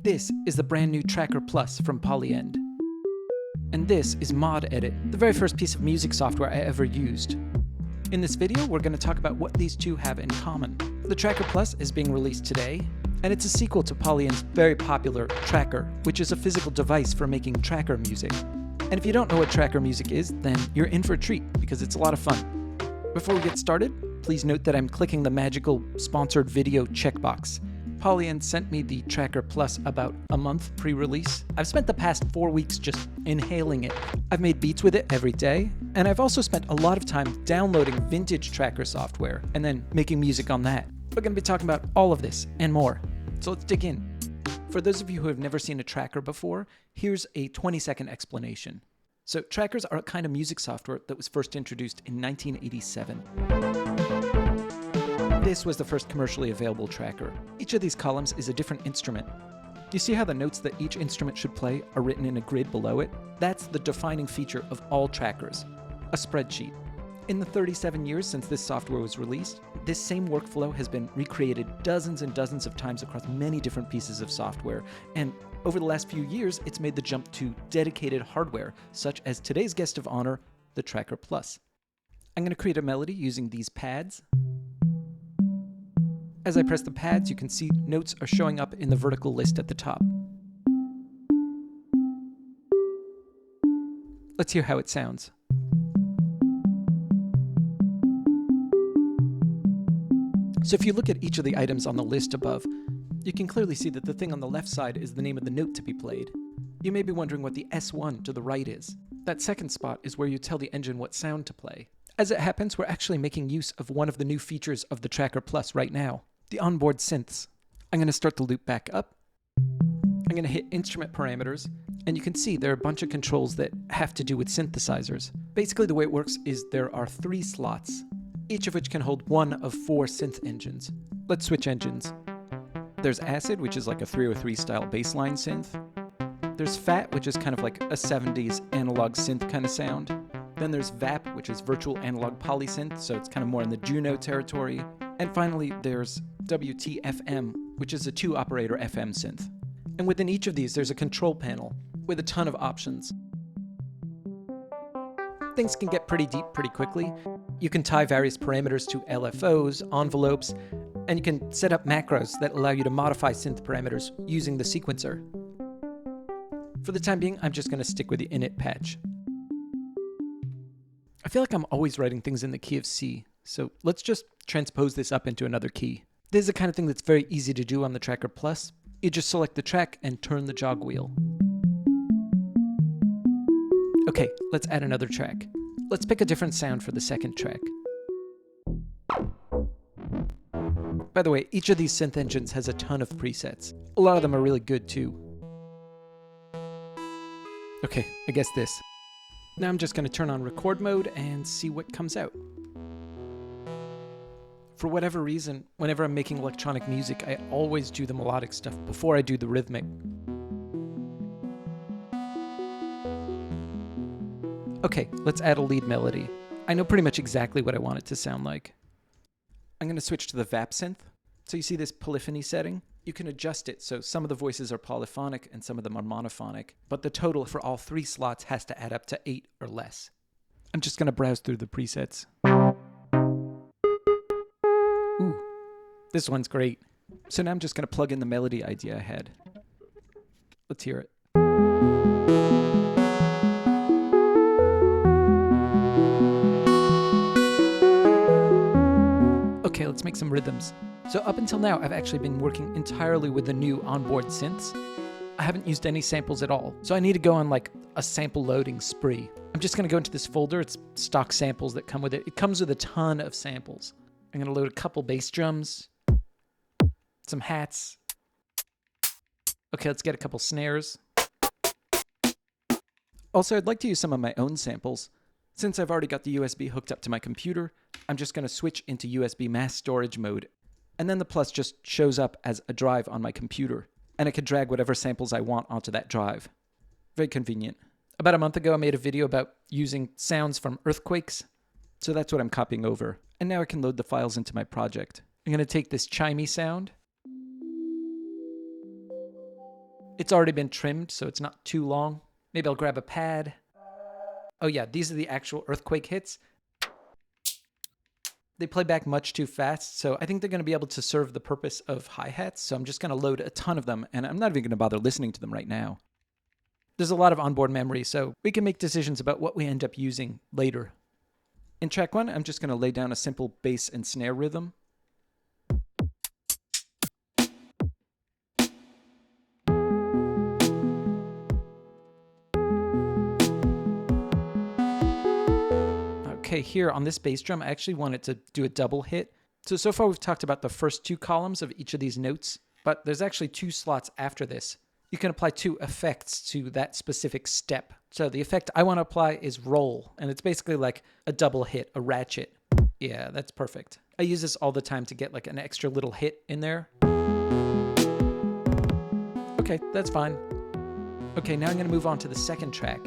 This is the brand new Tracker Plus from Polyend. And this is Mod Edit, the very first piece of music software I ever used. In this video, we're going to talk about what these two have in common. The Tracker Plus is being released today, and it's a sequel to Polyend's very popular Tracker, which is a physical device for making tracker music. And if you don't know what tracker music is, then you're in for a treat, because it's a lot of fun. Before we get started, please note that I'm clicking the magical sponsored video checkbox. Polyend sent me the Tracker Plus about a month pre-release. I've spent the past 4 weeks just inhaling it. I've made beats with it every day, and I've also spent a lot of time downloading vintage tracker software and then making music on that. We're going to be talking about all of this and more, so let's dig in. For those of you who have never seen a tracker before, here's a 20-second explanation. So trackers are a kind of music software that was first introduced in 1987. This was the first commercially available tracker. Each of these columns is a different instrument. You see how the notes that each instrument should play are written in a grid below it? That's the defining feature of all trackers, a spreadsheet. In the 37 years since this software was released, this same workflow has been recreated dozens and dozens of times across many different pieces of software, and over the last few years, it's made the jump to dedicated hardware, such as today's guest of honor, the Tracker Plus. I'm going to create a melody using these pads. As I press the pads, you can see notes are showing up in the vertical list at the top. Let's hear how it sounds. So if you look at each of the items on the list above, you can clearly see that the thing on the left side is the name of the note to be played. You may be wondering what the S1 to the right is. That second spot is where you tell the engine what sound to play. As it happens, we're actually making use of one of the new features of the Tracker Plus right now, the onboard synths. I'm going to start the loop back up. I'm going to hit instrument parameters, and you can see there are a bunch of controls that have to do with synthesizers. Basically, the way it works is there are 3 slots, each of which can hold one of 4 synth engines. Let's switch engines. There's Acid, which is like a 303 style bassline synth. There's Fat, which is kind of like a 70s analog synth kind of sound. Then there's VAP, which is virtual analog polysynth, so it's kind of more in the Juno territory. And finally, there's WTFM, which is a 2-operator FM synth. And within each of these, there's a control panel with a ton of options. Things can get pretty deep pretty quickly. You can tie various parameters to LFOs, envelopes, and you can set up macros that allow you to modify synth parameters using the sequencer. For the time being, I'm just going to stick with the init patch. I feel like I'm always writing things in the key of C, so let's just transpose this up into another key. This is the kind of thing that's very easy to do on the Tracker Plus. You just select the track and turn the jog wheel. Okay, let's add another track. Let's pick a different sound for the second track. By the way, each of these synth engines has a ton of presets. A lot of them are really good too. Okay, I guess this. Now I'm just going to turn on record mode and see what comes out. For whatever reason, whenever I'm making electronic music, I always do the melodic stuff before I do the rhythmic. Okay, let's add a lead melody. I know pretty much exactly what I want it to sound like. I'm going to switch to the VAP synth. So you see this polyphony setting? You can adjust it so some of the voices are polyphonic and some of them are monophonic, but the total for all 3 slots has to add up to 8 or less. I'm just going to browse through the presets. Ooh, this one's great. So now I'm just going to plug in the melody idea I had. Let's hear it. Okay, let's make some rhythms. So up until now, I've actually been working entirely with the new onboard synths. I haven't used any samples at all, so I need to go on like a sample loading spree. I'm just going to go into this folder. It's stock samples that come with it. It comes with a ton of samples. I'm going to load a couple bass drums, some hats. Okay, let's get a couple snares. Also, I'd like to use some of my own samples. Since I've already got the USB hooked up to my computer, I'm just going to switch into USB mass storage mode. And then the Plus just shows up as a drive on my computer, and I can drag whatever samples I want onto that drive. Very convenient. About a month ago, I made a video about using sounds from earthquakes, so that's what I'm copying over. And now I can load the files into my project. I'm going to take this chimey sound, It's already been trimmed, so it's not too long. Maybe I'll grab a pad. Oh yeah, these are the actual earthquake hits. They play back much too fast, so I think they're going to be able to serve the purpose of hi-hats, so I'm just going to load a ton of them, and I'm not even going to bother listening to them right now. There's a lot of onboard memory, so we can make decisions about what we end up using later. In track 1, I'm just going to lay down a simple bass and snare rhythm. Okay, here on this bass drum, I actually wanted to do a double hit. So far we've talked about the first 2 columns of each of these notes, but there's actually 2 slots after this. You can apply 2 effects to that specific step. So the effect I want to apply is roll, and it's basically like a double hit, a ratchet. Yeah, that's perfect. I use this all the time to get like an extra little hit in there. Okay, that's fine. Okay, now I'm going to move on to the second track.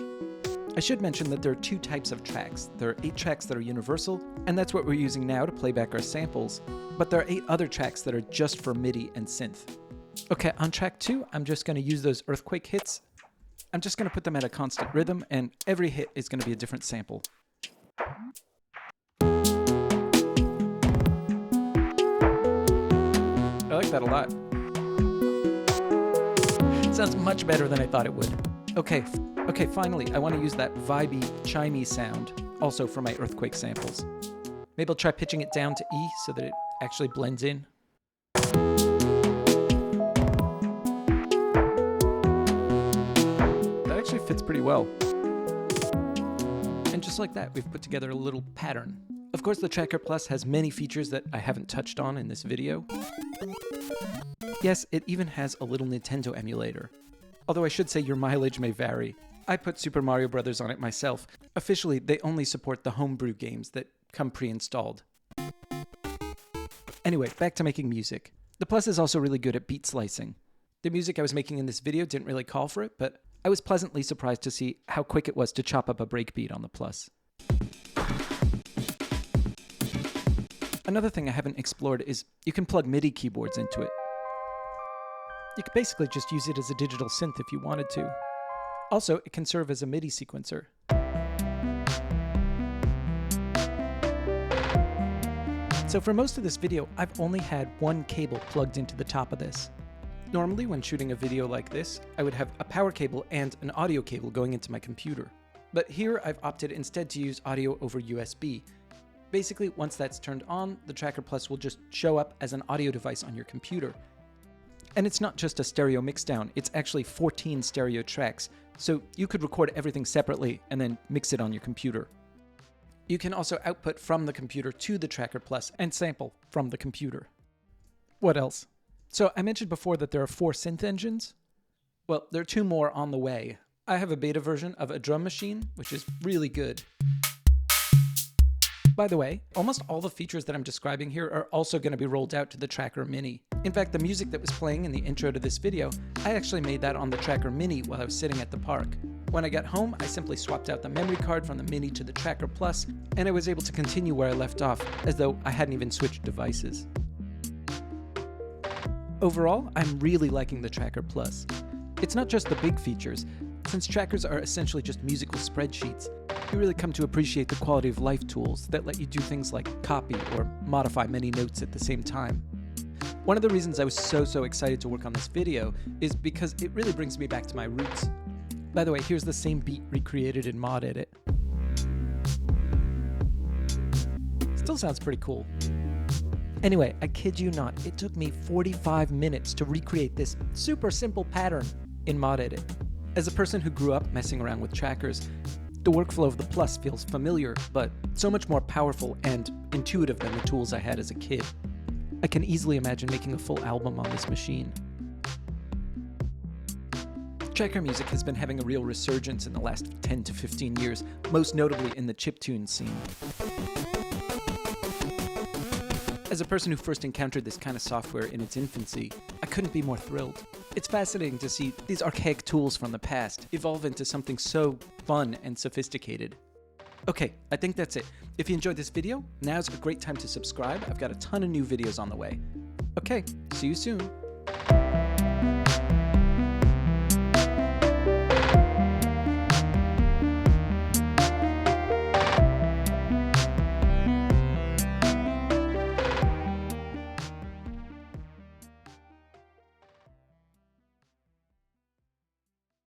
I should mention that there are 2 types of tracks. There are 8 tracks that are universal, and that's what we're using now to play back our samples. But there are 8 other tracks that are just for MIDI and synth. Okay, on track 2, I'm just going to use those earthquake hits. I'm just going to put them at a constant rhythm, and every hit is going to be a different sample. I like that a lot. It sounds much better than I thought it would. Okay, finally, I want to use that vibey, chimey sound also for my earthquake samples. Maybe I'll try pitching it down to E so that it actually blends in. That actually fits pretty well. And just like that, we've put together a little pattern. Of course, the Tracker Plus has many features that I haven't touched on in this video. Yes, it even has a little Nintendo emulator. Although I should say your mileage may vary. I put Super Mario Bros. On it myself. Officially, they only support the homebrew games that come pre-installed. Anyway, back to making music. The Plus is also really good at beat slicing. The music I was making in this video didn't really call for it, but I was pleasantly surprised to see how quick it was to chop up a breakbeat on the Plus. Another thing I haven't explored is you can plug MIDI keyboards into it. You could basically just use it as a digital synth if you wanted to. Also, it can serve as a MIDI sequencer. So for most of this video, I've only had one cable plugged into the top of this. Normally, when shooting a video like this, I would have a power cable and an audio cable going into my computer. But here, I've opted instead to use audio over USB. Basically, once that's turned on, the Tracker Plus will just show up as an audio device on your computer. And it's not just a stereo mixdown, it's actually 14 stereo tracks, so you could record everything separately and then mix it on your computer. You can also output from the computer to the Tracker Plus and sample from the computer. What else? So I mentioned before that there are 4 synth engines. Well, there are 2 more on the way. I have a beta version of a drum machine, which is really good. By the way, almost all the features that I'm describing here are also going to be rolled out to the Tracker Mini. In fact, the music that was playing in the intro to this video, I actually made that on the Tracker Mini while I was sitting at the park. When I got home, I simply swapped out the memory card from the Mini to the Tracker Plus, and I was able to continue where I left off, as though I hadn't even switched devices. Overall, I'm really liking the Tracker Plus. It's not just the big features. Since trackers are essentially just musical spreadsheets, you really come to appreciate the quality of life tools that let you do things like copy or modify many notes at the same time. One of the reasons I was so excited to work on this video is because it really brings me back to my roots. By the way, here's the same beat recreated in Mod Edit. Still sounds pretty cool. Anyway, I kid you not, it took me 45 minutes to recreate this super simple pattern in Mod Edit. As a person who grew up messing around with trackers, the workflow of the Plus feels familiar, but so much more powerful and intuitive than the tools I had as a kid. I can easily imagine making a full album on this machine. Tracker music has been having a real resurgence in the last 10 to 15 years, most notably in the chiptune scene. As a person who first encountered this kind of software in its infancy, I couldn't be more thrilled. It's fascinating to see these archaic tools from the past evolve into something so fun and sophisticated. Okay, I think that's it. If you enjoyed this video, now's a great time to subscribe. I've got a ton of new videos on the way. Okay, see you soon.